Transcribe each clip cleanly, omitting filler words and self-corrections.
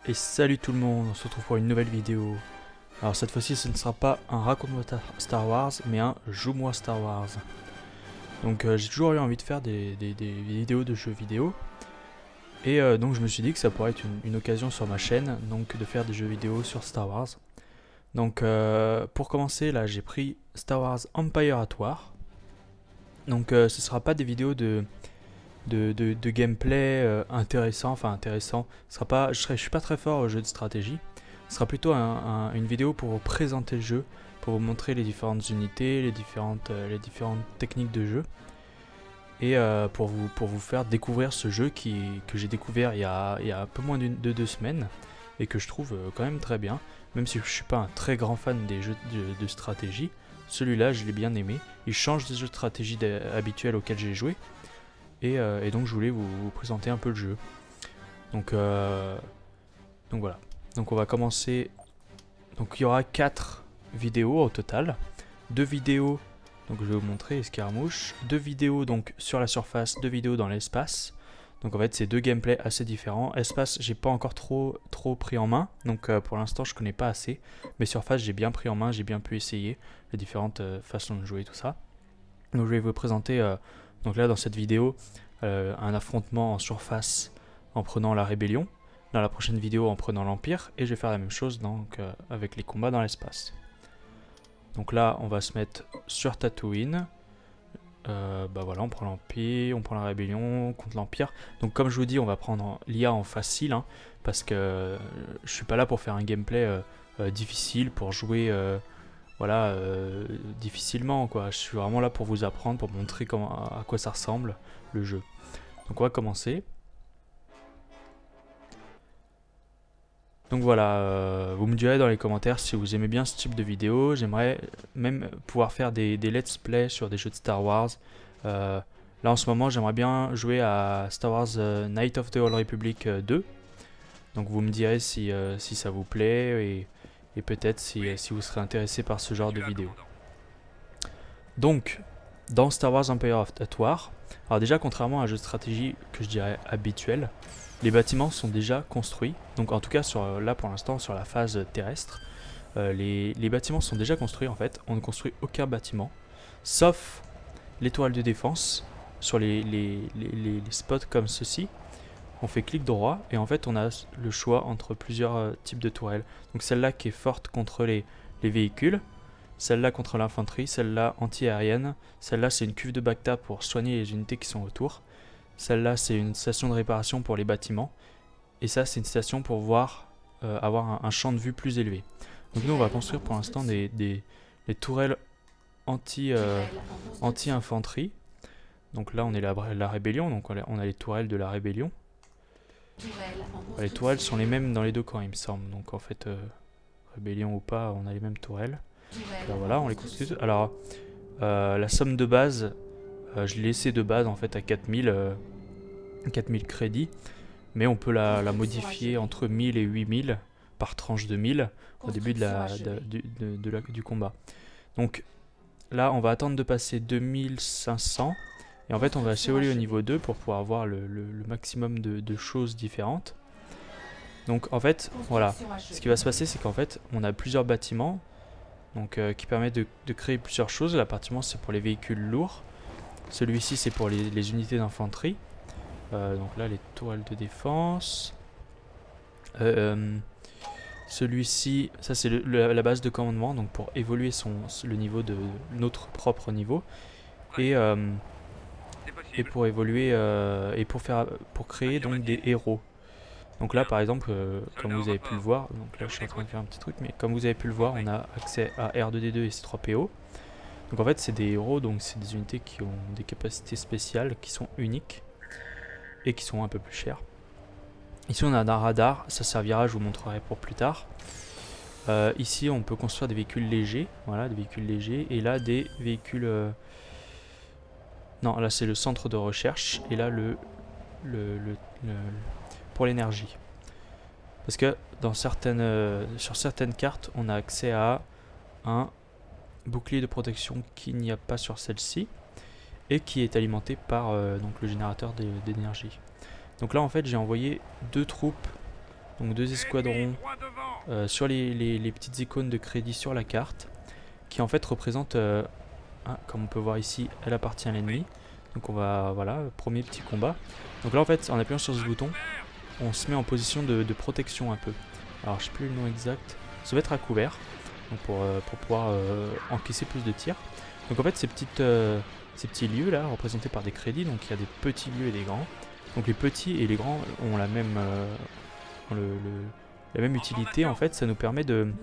Et salut tout le monde, on se retrouve pour une nouvelle vidéo. Alors cette fois-ci ce ne sera pas un raconte-moi Star Wars, mais un joue-moi Star Wars. Donc j'ai toujours eu envie de faire des vidéos de jeux vidéo. Et donc je me suis dit que ça pourrait être une occasion sur ma chaîne, donc de faire des jeux vidéo sur Star Wars. Donc pour commencer là j'ai pris Star Wars Empire at War. Donc ce sera pas des vidéos de gameplay intéressant, enfin intéressant. Ce sera pas, je suis pas très fort au jeu de stratégie. Ce sera plutôt une vidéo pour vous présenter le jeu, pour vous montrer les différentes unités, les différentes techniques de jeu, et pour vous faire découvrir ce jeu que j'ai découvert il y a un peu moins de 2 semaines, et que je trouve quand même très bien, même si je suis pas un très grand fan des jeux de stratégie. Celui-là, je l'ai bien aimé. Il change des jeux de stratégie habituels auxquels j'ai joué. Et donc je voulais vous présenter un peu le jeu. Donc voilà. Donc on va commencer. Donc il y aura 4 vidéos au total. 2 vidéos, donc je vais vous montrer escarmouche. 2 vidéos donc sur la surface, 2 vidéos dans l'espace. Donc en fait c'est 2 gameplays assez différents. Espace j'ai pas encore trop pris en main. Donc pour l'instant je connais pas assez. Mais surface j'ai bien pris en main, j'ai bien pu essayer les différentes façons de jouer, tout ça. Donc je vais vous présenter donc là dans cette vidéo un affrontement en surface en prenant la rébellion, dans la prochaine vidéo en prenant l'Empire, et je vais faire la même chose donc, avec les combats dans l'espace. Donc là on va se mettre sur Tatooine, bah voilà, on prend l'Empire, on prend la rébellion contre l'Empire. Donc comme je vous dis on va prendre l'IA en facile, hein, parce que je suis pas là pour faire un gameplay difficile, pour jouer voilà, difficilement quoi. Je suis vraiment là pour vous apprendre, pour montrer à quoi ça ressemble le jeu. Donc on va commencer. Donc voilà, vous me direz dans les commentaires si vous aimez bien ce type de vidéo. J'aimerais même pouvoir faire des let's play sur des jeux de Star Wars. Là en ce moment j'aimerais bien jouer à Star Wars Knights of the Old Republic 2. Donc vous me direz si ça vous plaît, et peut-être si vous serez intéressé par ce genre de vidéo. Donc, dans Star Wars Empire at War, alors déjà contrairement à un jeu de stratégie que je dirais habituel, les bâtiments sont déjà construits. Donc en tout cas là pour l'instant sur la phase terrestre, les bâtiments sont déjà construits en fait. On ne construit aucun bâtiment, sauf l'étoile de défense sur les spots comme ceci. On fait clic droit et en fait on a le choix entre plusieurs types de tourelles. Donc celle-là qui est forte contre les véhicules, celle-là contre l'infanterie, celle-là anti-aérienne, celle-là c'est une cuve de Bacta pour soigner les unités qui sont autour, celle-là c'est une station de réparation pour les bâtiments, et ça c'est une station pour avoir un champ de vue plus élevé. Donc nous on va construire pour l'instant des tourelles anti-infanterie. Donc là on est la rébellion, donc on a les tourelles de la rébellion. Les tourelles sont les mêmes dans les deux camps il me semble, donc en fait rébellion ou pas on a les mêmes tourelles. Alors voilà, on les construit. Alors la somme de base, je l'ai laissé de base en fait à 4000 crédits, mais on peut la modifier entre 1000 et 8000 par tranche de 1000 au début du combat. Donc là on va attendre de passer 2500. Et en fait on va s'évoluer au niveau 2 pour pouvoir avoir le maximum de choses différentes. Donc en fait voilà, ce qui va se passer c'est qu'en fait on a plusieurs bâtiments donc, qui permettent de créer plusieurs choses. Le bâtiment c'est pour les véhicules lourds, celui-ci c'est pour les unités d'infanterie. Donc là les tourelles de défense. Celui-ci, ça c'est la base de commandement, donc pour évoluer le niveau de notre propre niveau. Et pour évoluer et pour créer donc des héros. Donc là par exemple comme vous avez pu le voir, donc là je suis en train de faire un petit truc, mais comme vous avez pu le voir on a accès à R2D2 et C3PO. Donc en fait c'est des héros, donc c'est des unités qui ont des capacités spéciales qui sont uniques et qui sont un peu plus chères. Ici on a un radar, ça servira, je vous montrerai pour plus tard. Ici on peut construire des véhicules légers, voilà, des véhicules légers, et là des véhicules... Non, là c'est le centre de recherche, et là pour l'énergie. Parce que sur certaines cartes, on a accès à un bouclier de protection qu'il n'y a pas sur celle-ci, et qui est alimenté par donc le générateur d'énergie. Donc là en fait j'ai envoyé 2 troupes donc 2 escadrons sur les petites icônes de crédit sur la carte, qui en fait représentent, comme on peut voir ici, elle appartient à l'ennemi. Donc on va, voilà, premier petit combat. Donc là en fait, en appuyant sur ce bouton, on se met en position de protection un peu. Alors je sais plus le nom exact, se mettre à couvert, donc pour pouvoir encaisser plus de tirs. Donc en fait ces petits lieux là, représentés par des crédits, donc il y a des petits lieux et des grands. Donc les petits et les grands ont la même, la même utilité en fait, ça nous permet de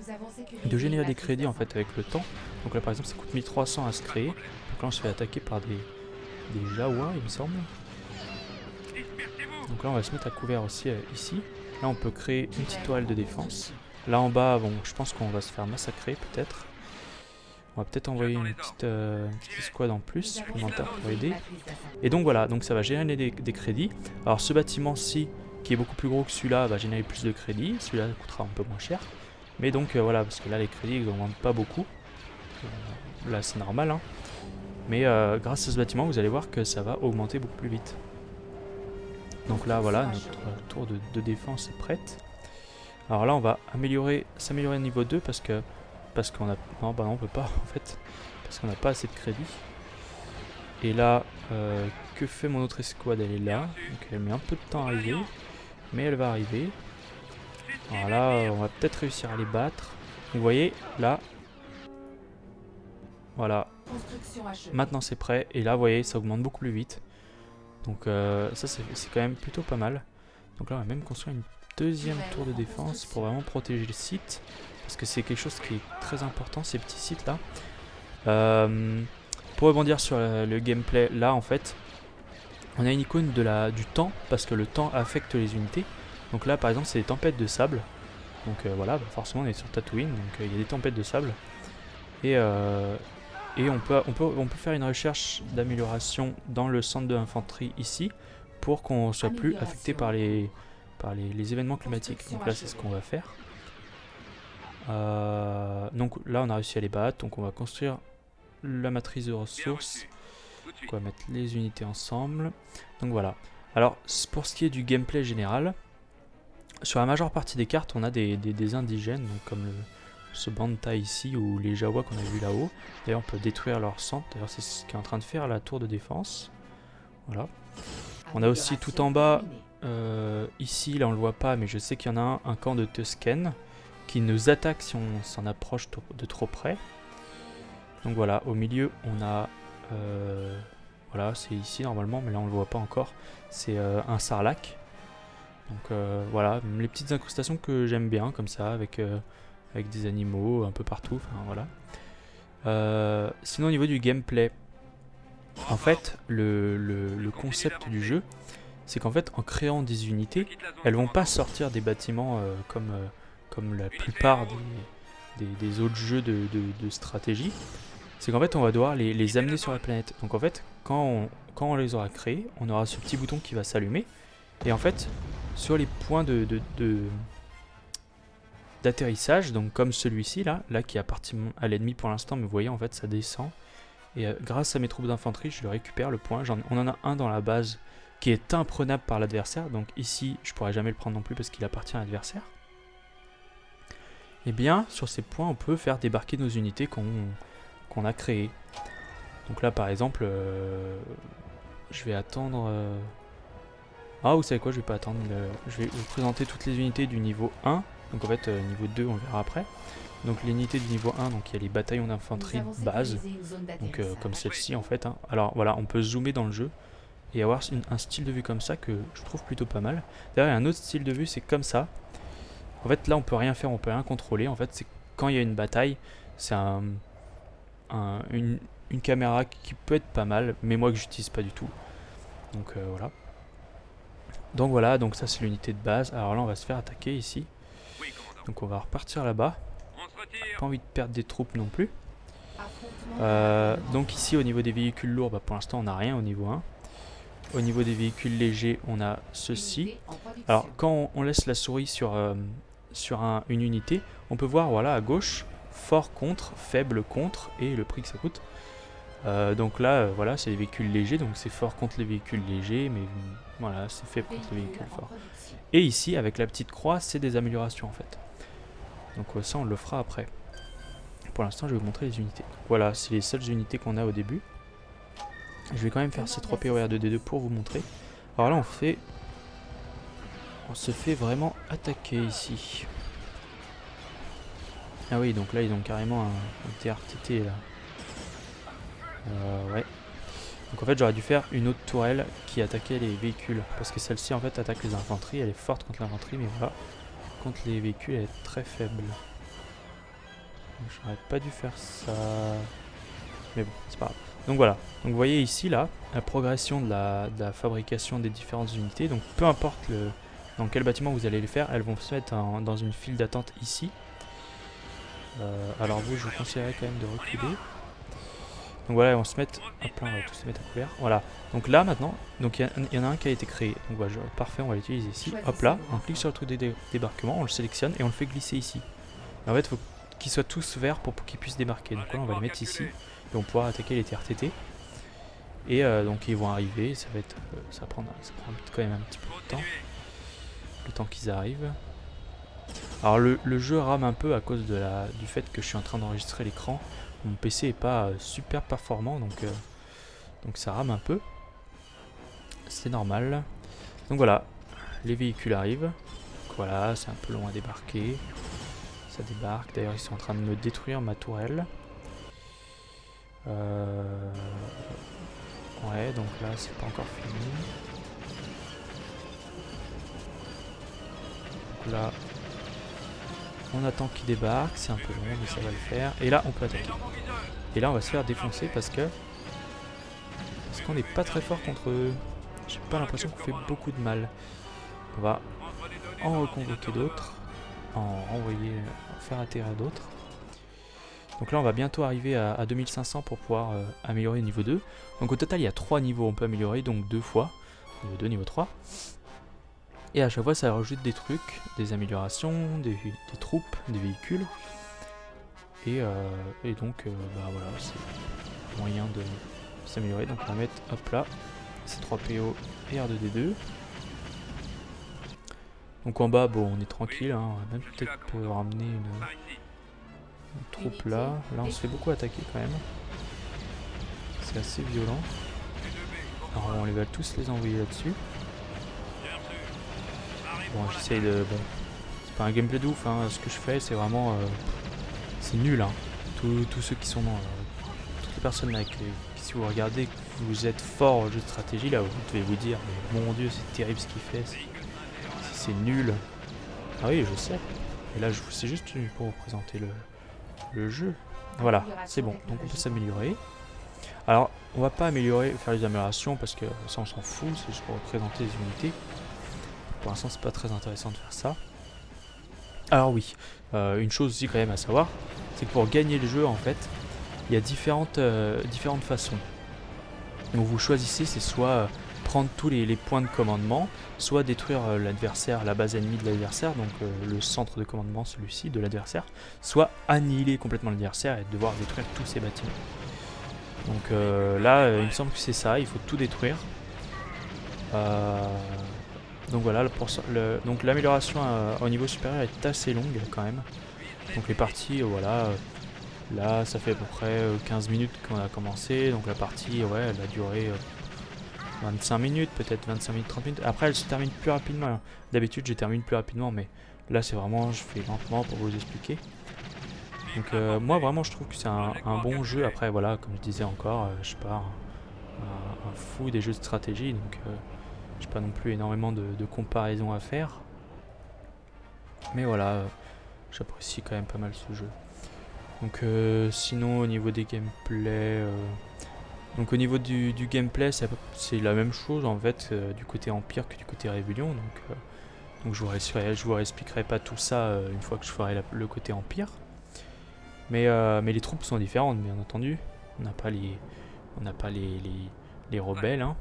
générer des crédits en fait avec le temps. Donc là par exemple ça coûte 1300 à se créer. Donc là on se fait attaquer par des Jawa il me semble. Donc là on va se mettre à couvert aussi ici. Là on peut créer une petite toile de défense. Là en bas bon je pense qu'on va se faire massacrer peut-être. On va peut-être envoyer une petite escouade en plus supplémentaire pour aider. Et donc voilà, donc ça va générer des crédits. Alors ce bâtiment-ci, qui est beaucoup plus gros que celui-là, va générer plus de crédits. Celui-là coûtera un peu moins cher. Mais donc voilà, parce que là les crédits ils n'augmentent pas beaucoup. Là c'est normal, hein. Mais grâce à ce bâtiment, vous allez voir que ça va augmenter beaucoup plus vite. Donc là voilà, notre tour de défense est prête. Alors là on va s'améliorer niveau 2 parce qu'on a... Non, bah non, on peut pas en fait. Parce qu'on n'a pas assez de crédit. Et là, que fait mon autre escouade? Elle est là. Donc elle met un peu de temps à arriver. Mais elle va arriver. Alors là, on va peut-être réussir à les battre. Vous voyez, là. Voilà. Maintenant c'est prêt. Et là, vous voyez, ça augmente beaucoup plus vite. Donc ça, c'est quand même plutôt pas mal. Donc là, on va même construire une deuxième tour de défense pour vraiment protéger le site. Parce que c'est quelque chose qui est très important, ces petits sites là. Pour rebondir sur le gameplay, là en fait, on a une icône du temps, parce que le temps affecte les unités. Donc là par exemple c'est des tempêtes de sable. Donc voilà, bah, forcément on est sur Tatooine, donc il y a des tempêtes de sable. Et on peut faire une recherche d'amélioration dans le centre de l'infanterie ici, pour qu'on soit plus affecté par les événements climatiques. Donc là c'est ce qu'on va faire. Donc là on a réussi à les battre, donc on va construire la matrice de ressources, donc on va mettre les unités ensemble, donc voilà. Alors pour ce qui est du gameplay général, sur la majeure partie des cartes on a des indigènes, donc comme ce Banta ici ou les Jawa qu'on a vu là-haut. D'ailleurs on peut détruire leur centre, d'ailleurs c'est ce qu'est en train de faire la tour de défense. Voilà. On a aussi tout en bas, ici là on le voit pas mais je sais qu'il y en a un camp de Tusken qui nous attaque si on s'en approche de trop près. Donc voilà, au milieu on a, voilà c'est ici normalement mais là on le voit pas encore, c'est un sarlac. Donc voilà, les petites incrustations que j'aime bien comme ça avec des animaux un peu partout, enfin voilà. Sinon au niveau du gameplay, en fait le concept du jeu c'est qu'en fait en créant des unités, elles vont pas sortir des bâtiments comme la plupart des autres jeux de stratégie. C'est qu'en fait on va devoir les amener sur la planète. Donc en fait quand on les aura créés, on aura ce petit bouton qui va s'allumer. Et en fait sur les points d'atterrissage, donc comme celui-ci là qui appartient à l'ennemi pour l'instant, mais vous voyez en fait ça descend. Et grâce à mes troupes d'infanterie je le récupère le point. On en a un dans la base qui est imprenable par l'adversaire. Donc ici je pourrais jamais le prendre non plus parce qu'il appartient à l'adversaire. Et bien sur ces points on peut faire débarquer nos unités qu'on a créées. Donc là par exemple je vais attendre... Ah vous savez quoi, je vais pas attendre, je vais vous présenter toutes les unités du niveau 1. Donc en fait niveau 2 on verra après. Donc les unités du niveau 1, donc il y a les bataillons d'infanterie base, donc comme celle-ci en fait, hein. Alors voilà, on peut zoomer dans le jeu et avoir un style de vue comme ça que je trouve plutôt pas mal. D'ailleurs il y a un autre style de vue, c'est comme ça. En fait là on peut rien faire, on peut rien contrôler. En fait c'est quand il y a une bataille, c'est une caméra qui peut être pas mal, mais moi que j'utilise pas du tout. Donc voilà. Donc voilà, donc ça c'est l'unité de base. Alors là on va se faire attaquer ici. Donc on va repartir là-bas. Pas envie de perdre des troupes non plus. Donc ici au niveau des véhicules lourds, bah, pour l'instant on n'a rien au niveau 1. Au niveau des véhicules légers, on a ceci. Alors quand on laisse la souris sur une unité, on peut voir voilà à gauche, fort contre, faible contre et le prix que ça coûte. Donc là voilà c'est les véhicules légers, donc c'est fort contre les véhicules légers, mais Voilà, c'est fait pour les véhicules forts. Et ici, avec la petite croix, c'est des améliorations en fait. Donc ça, on le fera après. Pour l'instant, je vais vous montrer les unités. Voilà, c'est les seules unités qu'on a au début. Je vais quand même faire ces 3 PO R2D2 pour vous montrer. Alors là, on se fait vraiment attaquer ici. Ah oui, donc là, ils ont carrément un TRTT là. Ouais. Donc en fait, j'aurais dû faire une autre tourelle qui attaquait les véhicules. Parce que celle-ci, en fait, attaque les infanteries. Elle est forte contre l'infanterie, mais voilà. Contre les véhicules, elle est très faible. Donc j'aurais pas dû faire ça. Mais bon, c'est pas grave. Donc voilà. Donc vous voyez ici, là, la progression de la fabrication des différentes unités. Donc peu importe dans quel bâtiment vous allez les faire, elles vont se mettre dans une file d'attente ici. Alors vous, je vous conseillerais quand même de reculer. Donc voilà, on va se mettre. Hop là, on va tous se mettre à couvert. Voilà. Donc là maintenant, donc il y en a un qui a été créé. Donc voilà, parfait, on va l'utiliser ici. Hop là, on clique sur le truc de débarquement, on le sélectionne et on le fait glisser ici. Et en fait, il faut qu'ils soient tous verts pour qu'ils puissent débarquer. Donc là, on va les mettre ici et on va pouvoir attaquer les TRTT. Et donc ils vont arriver. Ça va être, ça prend quand même un petit peu de temps. Le temps qu'ils arrivent. Alors le jeu rame un peu à cause du fait que je suis en train d'enregistrer l'écran. Mon PC est pas super performant, donc ça rame un peu. C'est normal. Donc voilà, les véhicules arrivent. Donc voilà, c'est un peu long à débarquer. Ça débarque. D'ailleurs, ils sont en train de me détruire ma tourelle. Ouais, donc là, c'est pas encore fini. Donc là, on attend qu'il débarque. C'est un peu long, mais ça va le faire. Et là, on peut attaquer. Et là, on va se faire défoncer parce qu'on n'est pas très fort contre eux. J'ai pas l'impression qu'on fait beaucoup de mal. On va en reconvoquer d'autres, en faire atterrir d'autres. Donc là, on va bientôt arriver à 2500 pour pouvoir améliorer le niveau 2. Donc au total, il y a 3 niveaux, on peut améliorer, donc 2 fois. Niveau 2, niveau 3. Et à chaque fois, ça rajoute des trucs, des améliorations, des troupes, des véhicules. Et donc, bah voilà, c'est moyen de s'améliorer. Donc on va mettre, hop là, C3PO et R2D2. Donc en bas, bon, on est tranquille, hein. On va même peut-être ramener une troupe là. Là, on se fait beaucoup attaquer quand même. C'est assez violent. Alors on va tous les envoyer là-dessus. Bon, j'essaye de... Bon, c'est pas un gameplay de ouf, hein. Ce que je fais, c'est vraiment... c'est nul, hein. Tous ceux qui sont dans... toutes les personnes là, si vous regardez, que vous êtes fort au jeu de stratégie, là, vous devez vous dire, mais mon dieu, c'est terrible ce qu'il fait. C'est nul. Ah oui, je sais. Et là, c'est juste pour vous présenter le jeu. Voilà, c'est bon. Donc on peut s'améliorer. Alors, on va pas faire les améliorations parce que ça, on s'en fout. C'est juste pour représenter les unités. Pour l'instant, c'est pas très intéressant de faire ça. Alors oui, une chose aussi quand même à savoir, c'est que pour gagner le jeu, en fait, il y a différentes façons. Donc vous choisissez, c'est soit prendre tous les points de commandement, soit détruire l'adversaire, la base ennemie de l'adversaire, donc le centre de commandement, celui-ci, de l'adversaire, soit annihiler complètement l'adversaire et devoir détruire tous ses bâtiments. Donc là, il me semble que c'est ça, il faut tout détruire. Donc voilà, donc l'amélioration au niveau supérieur est assez longue quand même. Donc les parties, voilà, là ça fait à peu près 15 minutes qu'on a commencé, donc la partie, ouais, elle a duré 25 minutes, peut-être 25 minutes, 30 minutes. Après, elle se termine plus rapidement. D'habitude, je termine plus rapidement, mais là, c'est vraiment, je fais lentement pour vous expliquer. Donc, moi, vraiment, je trouve que c'est un bon jeu. Après, voilà, comme je disais encore, je suis pas un fou des jeux de stratégie, donc j'ai pas non plus énormément de comparaisons à faire. Mais voilà, j'apprécie quand même pas mal ce jeu. Donc, sinon, au niveau des gameplays... donc au niveau du gameplay, c'est la même chose en fait du côté Empire que du côté Rébellion. Donc je vous expliquerai pas tout ça une fois que je ferai le côté Empire. Mais les troupes sont différentes, bien entendu. On n'a pas les rebelles. Hein.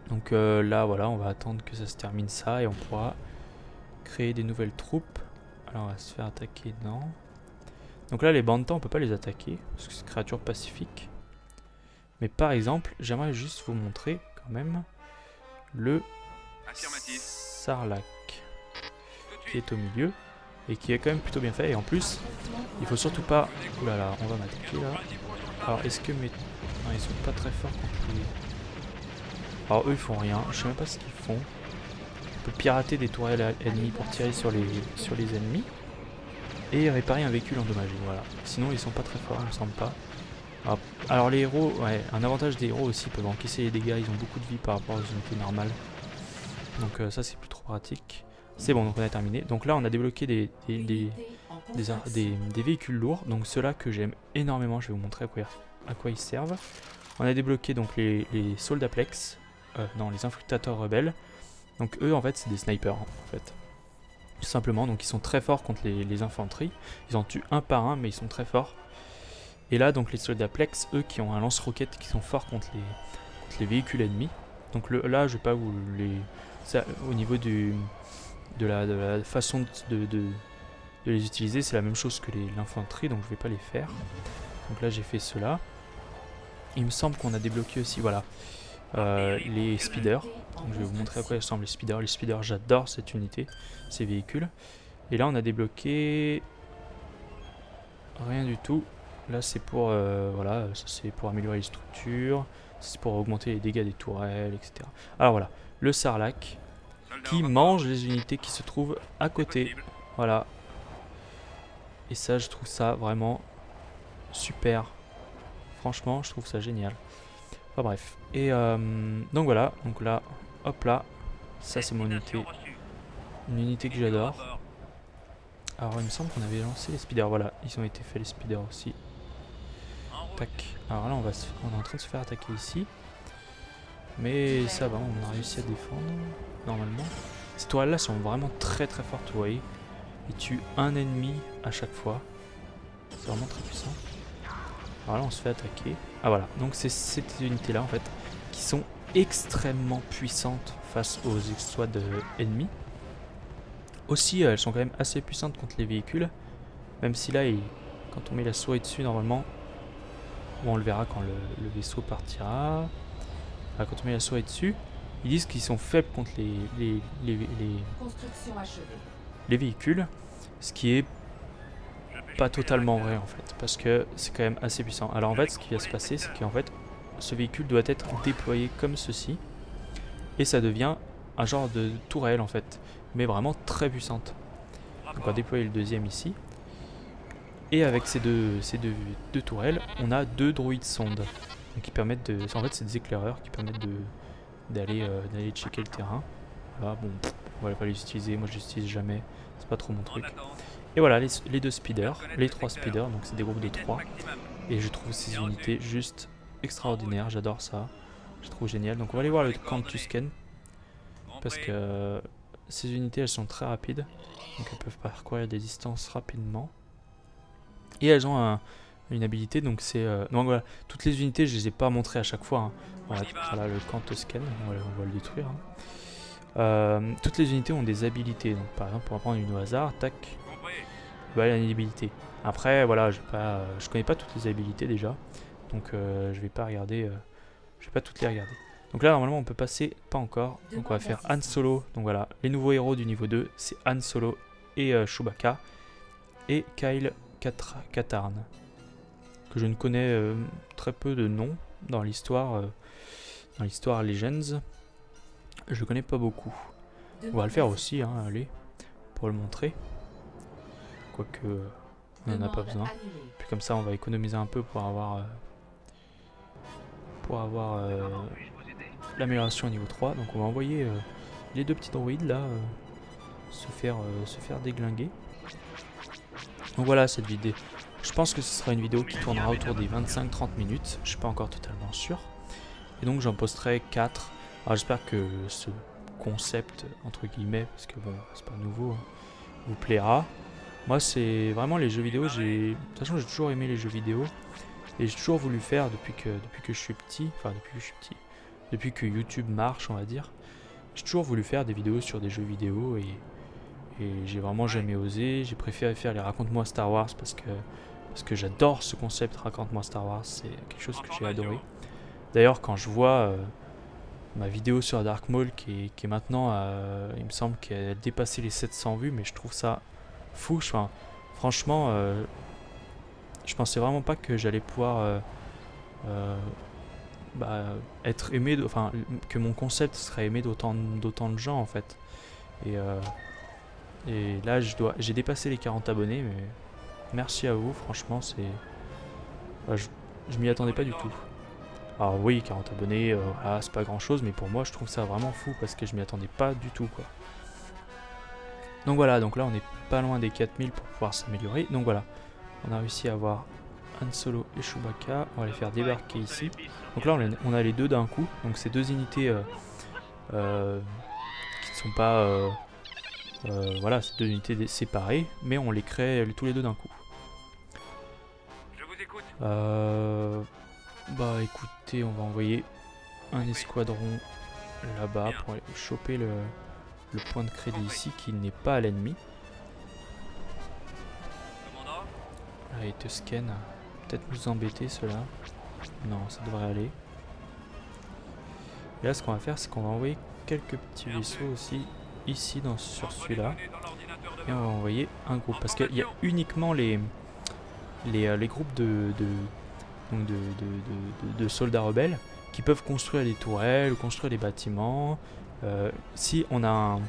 Donc là, voilà, on va attendre que ça se termine ça et on pourra créer des nouvelles troupes. Alors on va se faire attaquer, non. Donc là, les Bantams, on peut pas les attaquer parce que c'est une créature pacifique. Mais par exemple, j'aimerais juste vous montrer quand même le Sarlacc qui est au milieu et qui est quand même plutôt bien fait. Et en plus, il faut surtout pas... Ouh là là, on va m'attaquer là. Alors est-ce que mes... Non, ils sont pas très forts contre les... Alors eux ils font rien, je sais même pas ce qu'ils font. On peut pirater des tourelles ennemies pour tirer sur les ennemis. Et réparer un véhicule endommagé, voilà. Sinon ils sont pas très forts, il me semble pas. Alors les héros, ouais, un avantage des héros aussi, ils peuvent encaisser les dégâts, ils ont beaucoup de vie par rapport aux unités normales. Donc ça c'est plus trop pratique. C'est bon, donc on a terminé. Donc là on a débloqué des véhicules lourds, donc ceux-là que j'aime énormément, je vais vous montrer à quoi ils servent. On a débloqué donc les soldaplex, non les infiltrateurs rebelles. Donc eux en fait c'est des snipers en fait. Tout simplement, donc ils sont très forts contre les infanteries. Ils en tuent un par un, mais ils sont très forts. Et là, donc les soldaplex, eux qui ont un lance-roquette, qui sont forts contre les véhicules ennemis. Donc là, je vais pas vous les... Ça, au niveau de la façon de les utiliser, c'est la même chose que l'infanterie, donc je vais pas les faire. Donc là, j'ai fait cela. Il me semble qu'on a débloqué aussi, voilà, les speeders. Donc je vais vous montrer à quoi ressemblent les speeders. Les speeders, j'adore cette unité, ces véhicules. Et là, on a débloqué rien du tout. Là, c'est pour voilà, ça c'est pour améliorer les structures, c'est pour augmenter les dégâts des tourelles, etc. Alors voilà, le Sarlacc qui mange les unités qui se trouvent à côté. Voilà. Et ça, je trouve ça vraiment super. Franchement, je trouve ça génial. Enfin bref. Et donc voilà, donc là, hop là, ça c'est mon unité. Une unité que j'adore. Alors il me semble qu'on avait lancé les speeders, voilà, ils ont été faits les speeders aussi. Tac. Alors là on est en train de se faire attaquer ici. Mais ça va, on a réussi à défendre, normalement. Ces tourelles là sont vraiment très très fortes, vous voyez. Ils tuent un ennemi à chaque fois. C'est vraiment très puissant. Alors là on se fait attaquer. Ah voilà, donc c'est ces unités là en fait qui sont extrêmement puissantes face aux exploits ennemis. Aussi elles sont quand même assez puissantes contre les véhicules. Même si là quand on met la souris dessus normalement, bon, on le verra quand le vaisseau partira. Quand on met la souris dessus, ils disent qu'ils sont faibles contre les véhicules. Ce qui est pas totalement vrai en fait, parce que c'est quand même assez puissant. Alors en fait, ce qui va se passer, c'est qu'en fait, ce véhicule doit être déployé comme ceci, et ça devient un genre de tourelle en fait, mais vraiment très puissante. Donc on va déployer le deuxième ici, et avec ces deux tourelles, on a deux droïdes sondes, donc qui permettent de, en fait, c'est des éclaireurs qui permettent d'aller checker le terrain. Là, bon, on va pas les utiliser, moi je les utilise jamais, c'est pas trop mon truc. Et voilà les deux speeders, les trois speeders, donc c'est des groupes de 3. Et je trouve ces unités juste extraordinaires, j'adore ça. Je trouve génial. Donc on va aller voir le camp de Tusken. Parce que ces unités elles sont très rapides. Donc elles peuvent parcourir des distances rapidement. Et elles ont une habilité, donc c'est... donc voilà, toutes les unités je les ai pas montrées à chaque fois. Hein. Voilà le camp Tusken, on va le détruire. Hein. Toutes les unités ont des habilités. Donc par exemple pour prendre une au hasard, tac. Voilà une habilité. Après voilà, je connais pas toutes les habilités déjà, donc je vais pas regarder, je vais pas toutes les regarder. Donc là normalement on peut passer, pas encore, donc on va faire Han Solo. Donc voilà, les nouveaux héros du niveau 2, c'est Han Solo et Chewbacca et Kyle Katarn, que je ne connais très peu de noms dans l'histoire Legends. Je connais pas beaucoup. On va le faire aussi, hein, allez, pour le montrer. Quoique on n'en a pas besoin. Puis comme ça on va économiser un peu pour avoir l'amélioration au niveau 3. Donc on va envoyer les deux petits droïdes là se faire déglinguer. Donc voilà cette vidéo. Je pense que ce sera une vidéo qui tournera autour des 25-30 minutes. Je suis pas encore totalement sûr. Et donc j'en posterai 4. Alors j'espère que ce concept entre guillemets, parce que bon c'est pas nouveau, hein, vous plaira. Moi c'est vraiment les jeux vidéo, de toute façon j'ai toujours aimé les jeux vidéo et j'ai toujours voulu faire depuis que je suis petit, depuis que YouTube marche on va dire. J'ai toujours voulu faire des vidéos sur des jeux vidéo et j'ai vraiment jamais osé. J'ai préféré faire les raconte-moi Star Wars parce que j'adore ce concept raconte-moi Star Wars, c'est quelque chose que j'ai adoré. D'ailleurs quand je vois ma vidéo sur Dark Maul qui est maintenant, il me semble qu'elle a dépassé les 700 vues, mais je trouve ça fou. Enfin, franchement, je pensais vraiment pas que j'allais pouvoir bah, être aimé, enfin que mon concept serait aimé d'autant de gens en fait. Et là j'ai dépassé les 40 abonnés, mais merci à vous, franchement je m'y attendais pas du tout. Alors oui, 40 abonnés, voilà, c'est pas grand chose, mais pour moi je trouve ça vraiment fou parce que je m'y attendais pas du tout quoi. Donc voilà, donc là on est pas loin des 4000 pour pouvoir s'améliorer. Donc voilà, on a réussi à avoir Han Solo et Chewbacca. On va les faire débarquer ici. Donc là on a les deux d'un coup. Donc ces deux unités qui ne sont pas... voilà, ces deux unités séparées, mais on les crée tous les deux d'un coup. Bah écoutez, on va envoyer un escadron là-bas pour aller choper le point de crédit ici qui n'est pas à l'ennemi. Allez, Tusken, peut-être nous embêter cela. Non, ça devrait aller. Et là, ce qu'on va faire, c'est qu'on va envoyer quelques petits vaisseaux aussi ici sur celui-là. Et on va envoyer un groupe parce qu'il y a uniquement les groupes de soldats rebelles qui peuvent construire des tourelles, construire des bâtiments. Si on a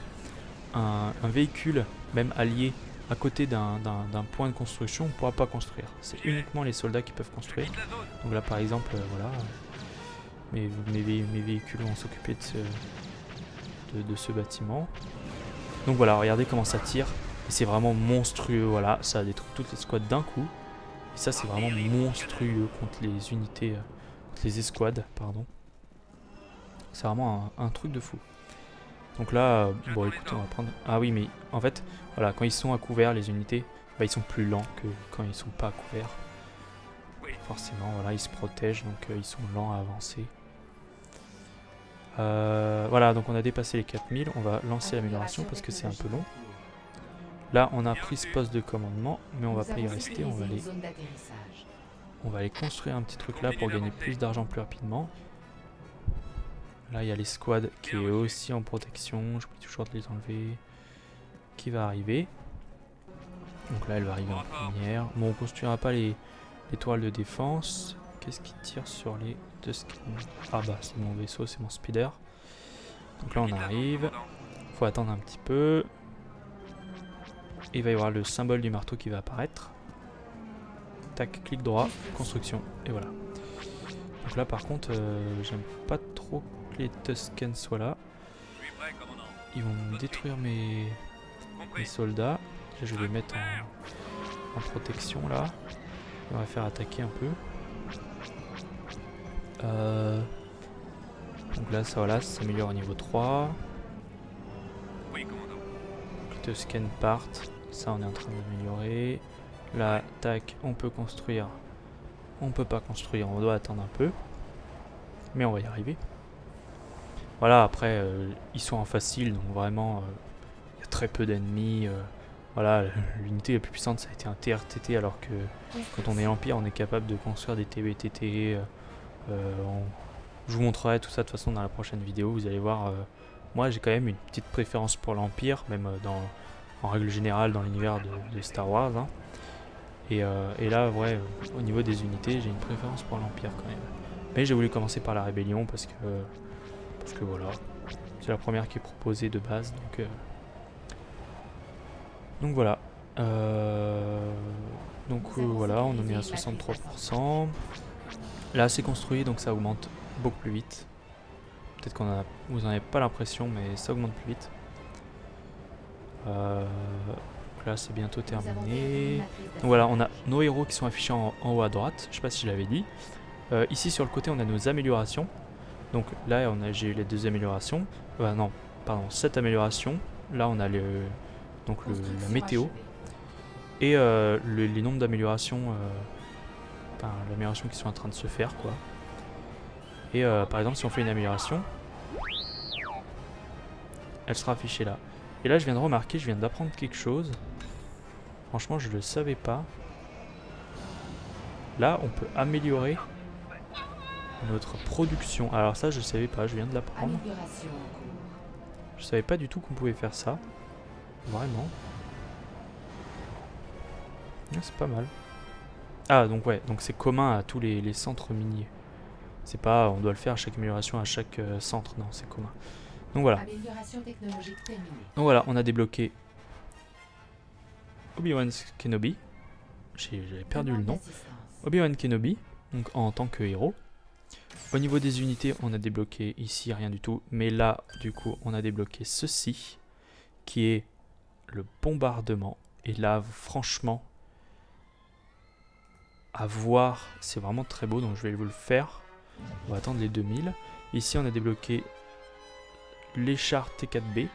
un véhicule, même allié, à côté d'un point de construction, on ne pourra pas construire. C'est uniquement les soldats qui peuvent construire. Donc là, par exemple, voilà, mes véhicules vont s'occuper de ce bâtiment. Donc voilà, regardez comment ça tire. Et c'est vraiment monstrueux, voilà, ça détruit toutes les squads d'un coup. Et ça, c'est vraiment monstrueux contre les unités, contre les escouades, pardon. C'est vraiment un truc de fou. Donc là, bon écoutez, on va prendre... Ah oui, mais en fait, voilà, quand ils sont à couvert, les unités, bah, ils sont plus lents que quand ils sont pas à couvert. Forcément, voilà, ils se protègent, donc ils sont lents à avancer. Voilà, donc on a dépassé les 4000, on va lancer l'amélioration parce que c'est un peu long. Là, on a pris ce poste de commandement, mais on va pas y rester, on va aller construire un petit truc là pour gagner plus d'argent plus rapidement. Là, il y a l'escouade qui est aussi en protection, j'oublie toujours de les enlever, qui va arriver. Donc là, elle va arriver en première. Bon, on construira pas les toiles de défense. Qu'est-ce qui tire sur les Tusken? Ah bah, c'est mon vaisseau, c'est mon speeder. Donc là, on arrive. Faut attendre un petit peu. Et il va y avoir le symbole du marteau qui va apparaître. Tac, clic droit, construction. Et voilà. Donc là, par contre, j'aime pas trop que les Tusken soient là. Ils vont détruire mes soldats. Là, je vais les mettre en protection là. On va faire attaquer un peu. Donc là, ça voilà, ça s'améliore au niveau 3. Les Tusken partent. Ça, on est en train d'améliorer. Là, tac, on peut construire. On peut pas construire, on doit attendre un peu. Mais on va y arriver. Voilà, après, ils sont en facile, donc vraiment, il y a très peu d'ennemis. Voilà, l'unité la plus puissante, ça a été un TRTT, alors que quand on est Empire, on est capable de construire des TBTT. Je vous montrerai tout ça de toute façon dans la prochaine vidéo, vous allez voir. Moi, j'ai quand même une petite préférence pour l'Empire, même en règle générale dans l'univers de Star Wars. Hein. Et là, ouais, au niveau des unités, j'ai une préférence pour l'Empire quand même. Mais j'ai voulu commencer par la Rébellion parce que voilà, c'est la première qui est proposée de base, donc voilà. Voilà, on en est à 63%. Là, c'est construit, donc ça augmente beaucoup plus vite. Peut-être vous n'en avez pas l'impression, mais ça augmente plus vite. Là, c'est bientôt terminé. Donc voilà, on a nos héros qui sont affichés en haut à droite. Je sais pas si je l'avais dit. Ici, sur le côté, on a nos améliorations. Donc là, j'ai eu les deux améliorations. Non, pardon, 7 améliorations. Là, on a la météo. Et les nombres d'améliorations, l'amélioration qui sont en train de se faire, quoi. Et par exemple, si on fait une amélioration, elle sera affichée là. Et là, je viens de remarquer, je viens d'apprendre quelque chose. Franchement, je le savais pas. Là, on peut améliorer notre production. Alors ça je savais pas, je viens de l'apprendre. Amélioration en cours. Je savais pas du tout qu'on pouvait faire ça. Vraiment. Ah, c'est pas mal. Ah donc ouais, donc c'est commun à tous les centres miniers. C'est pas on doit le faire à chaque amélioration, à chaque centre, non c'est commun. Donc voilà. Amélioration technologique terminée. Donc voilà, on a débloqué Obi-Wan Kenobi. J'avais perdu le Demande nom. d'assistance. Obi-Wan Kenobi, donc en tant que héros. Au niveau des unités, on a débloqué ici rien du tout. Mais là, du coup, on a débloqué ceci, qui est le bombardement. Et là, franchement, à voir, c'est vraiment très beau. Donc je vais vous le faire. On va attendre les 2000. Ici, on a débloqué les chars T4B.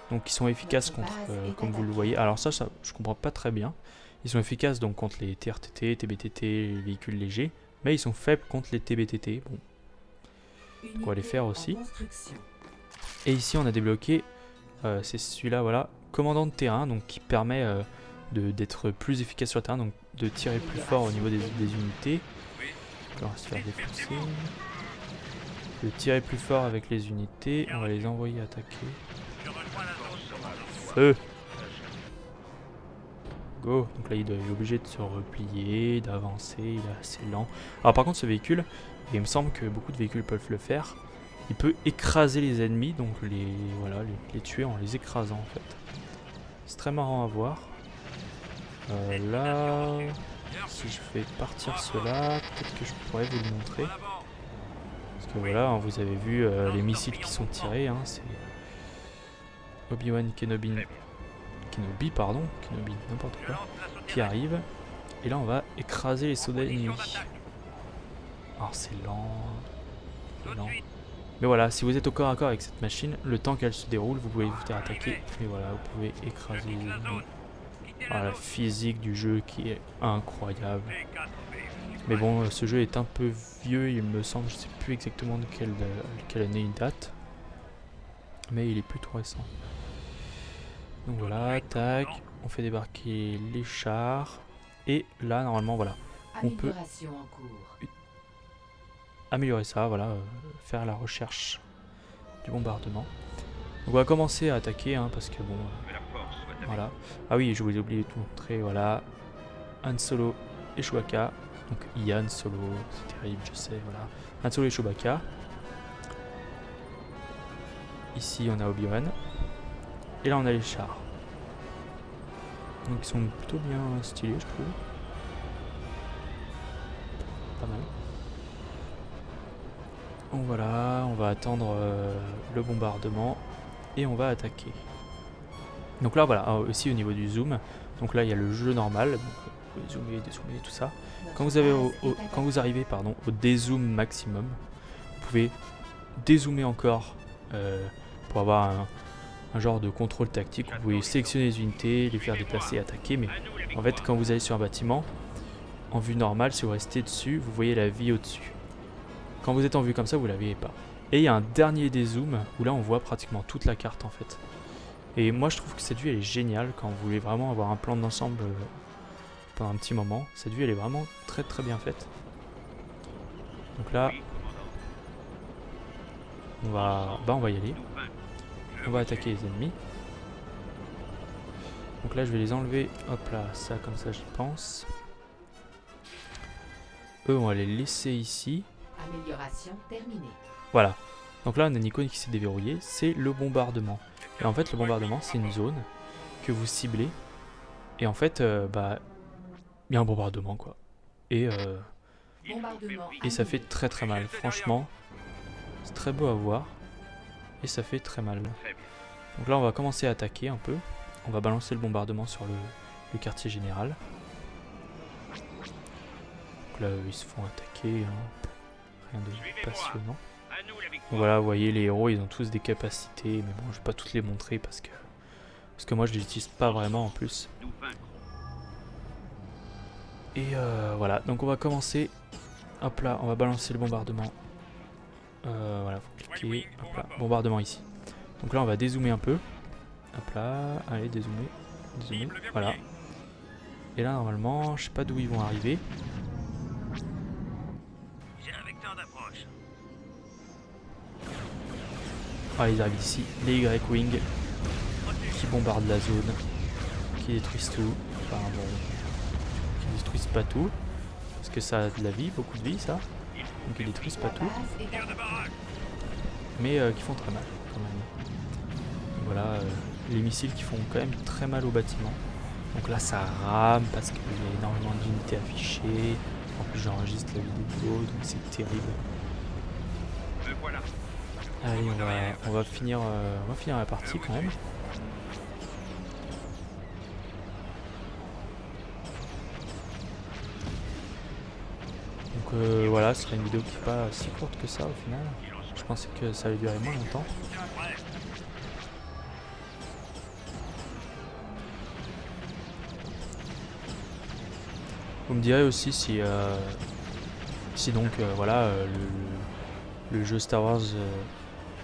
Donc ils sont efficaces contre, comme vous le voyez. Alors ça, je comprends pas très bien. Ils sont efficaces donc contre les TRTT, TBTT, les véhicules légers. Mais ils sont faibles contre les TBTT. Bon, on va les faire aussi. Et ici on a débloqué, c'est celui-là, voilà, commandant de terrain, donc qui permet d'être plus efficace sur le terrain, donc de tirer plus fort au niveau des unités. On va se faire défoncer. De tirer plus fort avec les unités, on va les envoyer attaquer. Feu! Go! Donc là il est obligé de se replier, d'avancer, il est assez lent. Alors par contre ce véhicule, et il me semble que beaucoup de véhicules peuvent le faire, il peut écraser les ennemis, donc les tuer en les écrasant en fait. C'est très marrant à voir. Là, si je fais partir cela, peut-être que je pourrais vous le montrer. Parce que voilà, hein, vous avez vu les missiles qui sont tirés, hein, c'est Obi-Wan Kenobi, n'importe quoi, qui arrive. Et là on va écraser les soldats ennemis. Alors c'est lent. Mais voilà, si vous êtes au corps à corps avec cette machine, le temps qu'elle se déroule, vous pouvez vous faire attaquer. Et voilà, vous pouvez écraser les ennemis. Alors, la physique du jeu qui est incroyable. Mais bon, ce jeu est un peu vieux, il me semble, je sais plus exactement de quelle année il date. Mais il est plutôt récent. Donc voilà, tac, on fait débarquer les chars. Et là, normalement, voilà, on peut améliorer ça, voilà, faire la recherche du bombardement. Donc on va commencer à attaquer, hein, parce que bon, voilà. Ah oui, je voulais oublier de vous montrer, voilà, Han Solo et Chewbacca. Donc Yann Solo, c'est terrible, je sais, voilà. Han Solo et Chewbacca. Ici, on a Obi-Wan. Et là, on a les chars. Donc ils sont plutôt bien stylés, je trouve. Pas mal. Donc voilà, on va attendre le bombardement et on va attaquer. Donc là voilà, aussi au niveau du zoom, donc là il y a le jeu normal, donc vous pouvez zoomer, dézoomer, tout ça. Quand vous arrivez au dézoom maximum, vous pouvez dézoomer encore pour avoir un genre de contrôle tactique. Vous pouvez sélectionner les unités, les faire déplacer, attaquer, mais en fait quand vous allez sur un bâtiment, en vue normale, si vous restez dessus, vous voyez la vie au-dessus. Quand vous êtes en vue comme ça, vous la voyez pas. Et il y a un dernier dézoom où là on voit pratiquement toute la carte en fait. Et moi je trouve que cette vue elle est géniale quand vous voulez vraiment avoir un plan d'ensemble pendant un petit moment. Cette vue elle est vraiment très très bien faite. Donc là, on va y aller. On va attaquer les ennemis. Donc là je vais les enlever, hop là, ça comme ça j'y pense. Eux on va les laisser ici. Amélioration terminée. Voilà. Donc là on a une icône qui s'est déverrouillée, c'est le bombardement. Et en fait le bombardement c'est une zone que vous ciblez. Et en fait il y a un bombardement quoi. Et ça fait très très mal. Franchement, c'est très beau à voir. Et ça fait très mal. Donc là on va commencer à attaquer un peu. On va balancer le bombardement sur le quartier général. Donc là ils se font attaquer. Hein. Rien de passionnant. Donc voilà, vous voyez les héros ils ont tous des capacités. Mais bon je vais pas toutes les montrer parce que moi je les utilise pas vraiment en plus. Et voilà, donc on va commencer. Hop là, on va balancer le bombardement. Voilà, faut cliquer. Hop là, bombardement ici. Donc là on va dézoomer un peu. Hop là, allez dézoomer. Dézoomer, voilà. Et là normalement, je sais pas d'où ils vont arriver. Ah, ils arrivent ici, les Y-Wing qui bombardent la zone, qui détruisent tout. Enfin bon, qui détruisent pas tout, parce que ça a de la vie, beaucoup de vie ça. Donc ils détruisent pas tout, mais qui font très mal quand même. Donc voilà, les missiles qui font quand même très mal au bâtiment. Donc là ça rame parce qu'il y a énormément d'unités affichées. En plus j'enregistre la vidéo, donc c'est terrible. Allez, on va finir la partie quand même. Donc voilà, ce sera une vidéo qui n'est pas si courte que ça au final. Je pensais que ça allait durer moins longtemps. Vous me direz aussi si donc voilà le jeu Star Wars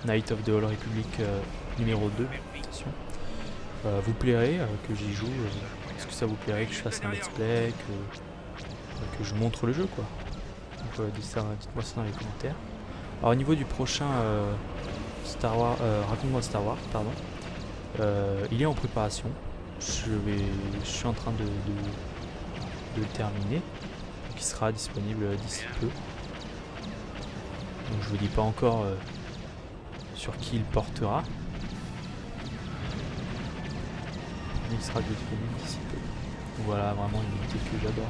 Knights of the Old Republic numéro 2 attention, vous plairait que j'y joue. Est-ce que ça vous plairait que je fasse un let's play, que je montre le jeu quoi. Donc dites-moi ça dans les commentaires. Alors au niveau du prochain Star Wars, raconte-moi Star Wars, pardon, il est en préparation. Je suis en train de le terminer, qui sera disponible d'ici peu. Donc je vous dis pas encore sur qui il portera, mais il sera disponible d'ici peu. Donc voilà, vraiment une unité que j'adore,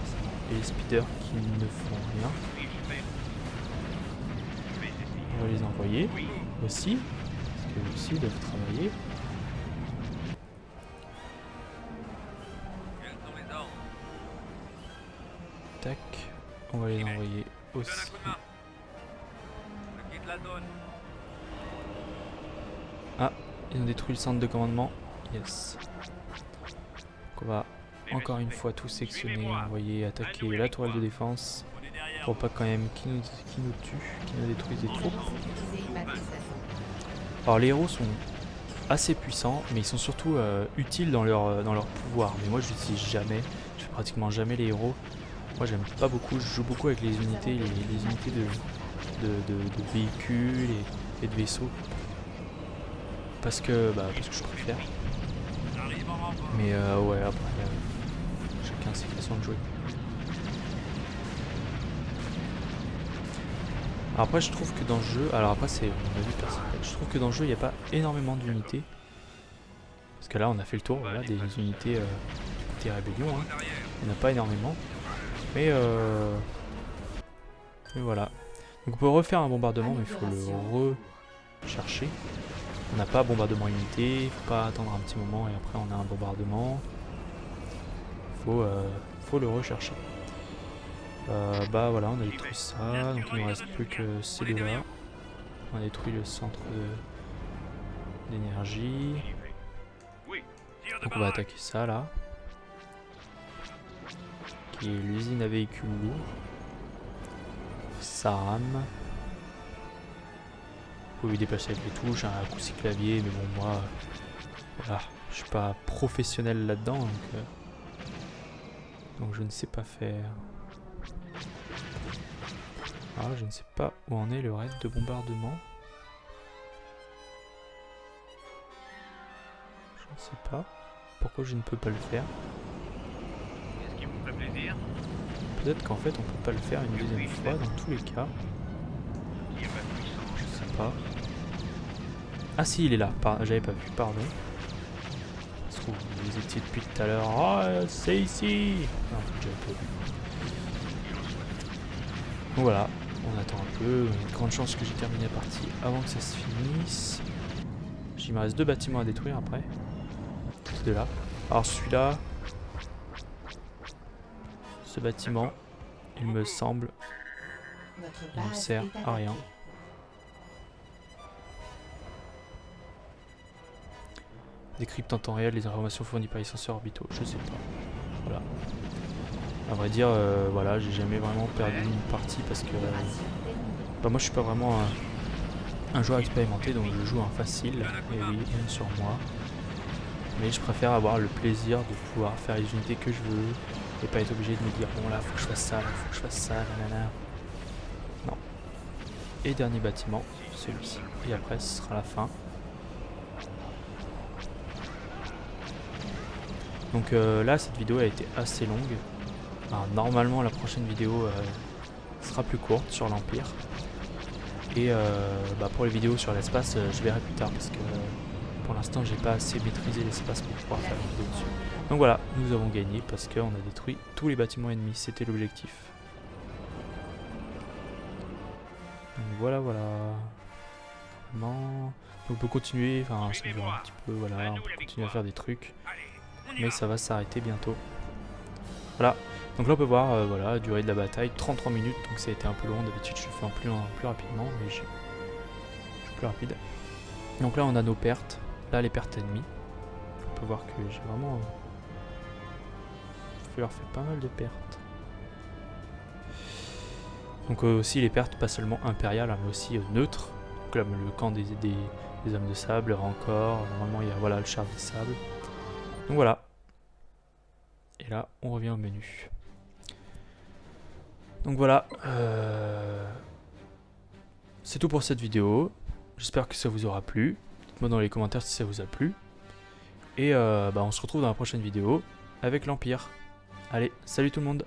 et les speeders qui ne font rien. On va les envoyer aussi, parce qu'eux aussi ils doivent travailler. Tac, on va les envoyer aussi. Ah, ils ont détruit le centre de commandement. Yes. Donc on va encore une fois tout sectionner, envoyer attaquer la tourelle de défense. Pour pas quand même qu'ils nous tuent, qu'ils nous détruisent des troupes. Alors les héros sont assez puissants, mais ils sont surtout utiles dans leur pouvoir. Mais moi je n'utilise jamais, je fais pratiquement jamais les héros. Moi j'aime pas beaucoup, je joue beaucoup avec les unités, les unités de véhicules et de vaisseaux. Parce que je préfère. Mais ouais, après chacun ses façons de jouer. Alors après je trouve que dans le jeu, alors après c'est mon avis personnel, je trouve que dans le jeu il n'y a pas énormément d'unités. Parce que là on a fait le tour, voilà, des unités du côté rébellion, hein. Il n'y en a pas énormément. Mais voilà. Donc on peut refaire un bombardement, mais il faut le rechercher. On n'a pas bombardement unité, il faut pas attendre un petit moment et après on a un bombardement. Faut le rechercher. Bah voilà, on a détruit ça, donc il ne reste plus que ces deux là. On a détruit le centre d'énergie. Donc on va attaquer ça là, qui est l'usine à véhicules lourds. Ça rame. Vous pouvez déplacer avec les touches, un raccourci clavier, mais bon moi, voilà, je suis pas professionnel là-dedans, donc je ne sais pas faire. Alors je ne sais pas où en est le reste de bombardement. Je ne sais pas pourquoi je ne peux pas le faire. Qu'est-ce qui vous fait plaisir? Peut-être qu'en fait on peut pas le faire une deuxième fois dans tous les cas. Je sais pas. Ah si, il est là, j'avais pas vu, pardon. Ça se trouve vous étiez depuis tout à l'heure. Oh c'est ici. Non, j'avais pas vu. Donc voilà, on attend un peu. Une grande chance que j'ai terminé la partie avant que ça se finisse. Il me reste 2 bâtiments à détruire après. Ces deux là. Alors celui-là, ce bâtiment, il me semble, il ne sert à rien. Décrypte en temps réel les informations fournies par les senseurs orbitaux, je sais pas. Voilà. À vrai dire, voilà, j'ai jamais vraiment perdu une partie parce que moi je suis pas vraiment un joueur expérimenté, donc je joue en facile, et oui, même sur moi. Mais je préfère avoir le plaisir de pouvoir faire les unités que je veux et pas être obligé de me dire bon là faut que je fasse ça, là faut que je fasse ça, nanana. Non. et dernier bâtiment, celui-ci. Et après ce sera la fin. Donc là cette vidéo a été assez longue. Alors, normalement la prochaine vidéo sera plus courte sur l'Empire. Et pour les vidéos sur l'espace, je verrai plus tard parce que pour l'instant j'ai pas assez maîtrisé l'espace pour pouvoir faire une vidéo dessus. Donc voilà, nous avons gagné parce qu'on a détruit tous les bâtiments ennemis, c'était l'objectif. Donc voilà. Vraiment, on peut continuer, enfin ça dure un petit peu, voilà, on peut continuer à faire des trucs. Mais ça va s'arrêter bientôt. Voilà, donc là on peut voir, voilà, durée de la bataille, 33 minutes, donc ça a été un peu long, d'habitude je le fais en plus rapidement, mais je suis plus rapide. Donc là on a nos pertes, là les pertes ennemies. On peut voir que j'ai vraiment... je leur fais pas mal de pertes. Donc aussi les pertes pas seulement impériales, hein, mais aussi neutres, comme le camp des hommes de sable, encore, normalement il y a voilà, le char des sables. Donc voilà. Et là, on revient au menu. Donc voilà. C'est tout pour cette vidéo. J'espère que ça vous aura plu. Dites-moi dans les commentaires si ça vous a plu. Et on se retrouve dans la prochaine vidéo avec l'Empire. Allez, salut tout le monde!